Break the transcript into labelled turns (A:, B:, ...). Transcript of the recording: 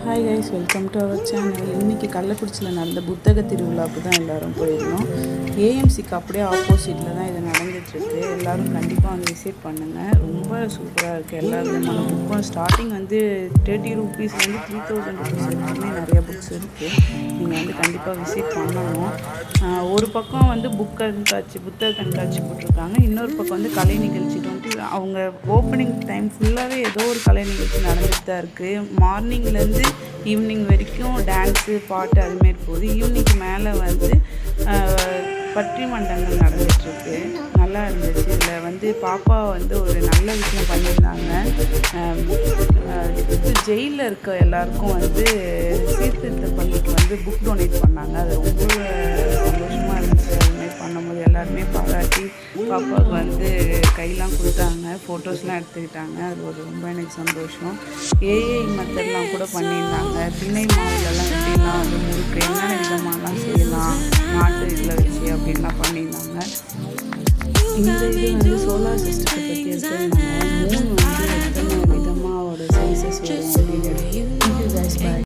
A: Hi guys, welcome to our channel. இன்றைக்கி கள்ளக்குறிச்சியில் நடந்த புத்தக திருவிழாவுக்கு தான் எல்லோரும் போயிருந்தோம். ஏஎம்சிக்கு அப்படியே ஆப்போசிட்டில் தான் இது நடந்துகிட்ருக்கு. எல்லோரும் கண்டிப்பாக வந்து விசிட் பண்ணுங்கள். ரொம்ப சூப்பராக இருக்குது. எல்லா விதமான புக்கும் ஸ்டார்டிங் வந்து 30 ரூபீஸ்லேருந்து 3000 ரூபீஸ் வரைக்குமே நிறைய புக்ஸ் இருக்குது. நீங்கள் வந்து கண்டிப்பாக விசிட் பண்ணணும். ஒரு பக்கம் வந்து புத்தக கண்காட்சி போட்டிருக்காங்க. இன்னொரு பக்கம் வந்து கலை நிகழ்ச்சி அவங்க ஓப்பனிங் டைம் ஃபுல்லாகவே ஏதோ ஒரு கலை நிகழ்ச்சி நடந்துட்டு தான் இருக்குது. மார்னிங்லேருந்து ஈவினிங் வரைக்கும் டான்ஸு, பாட்டு அதுமாரி போகுது. ஈவினிங்க்கு மேலே வந்து பட்டிமன்றங்கள் நடந்துகிட்ருக்கு. நல்லா இருந்துச்சு. இதில் வந்து பாப்பா வந்து ஒரு நல்ல விஷயம் பண்ணியிருந்தாங்க. ஜெயிலில் இருக்க எல்லாருக்கும் வந்து சீர்திருத்த பள்ளிக்கு வந்து புக் டொனேட் பண்ணாங்க. அது ரொம்ப சந்தோஷமாக இருந்துச்சு. அதுமாரி பண்ணும்போது எல்லாருமே பாராட்டி பாப்பாவுக்கு வந்து கையெல்லாம் கொடுத்தாங்க, ஃபோட்டோஸ்லாம் எடுத்துக்கிட்டாங்க. அது ஒரு ரொம்ப எனக்கு சந்தோஷம். ஏஐ மெத்தட்லாம் கூட பண்ணியிருந்தாங்க. திணை மாவுலலாம் எப்படின்னா வந்து முறுக்கு என்னென்ன விதமாகலாம் செய்யலாம் நாட்டு இதில் வச்சு அப்படின்லாம் பண்ணியிருந்தாங்க. இந்த இது வந்து சோலார் சிஸ்டத்தை பற்றி எடுத்துருந்தாங்க. 3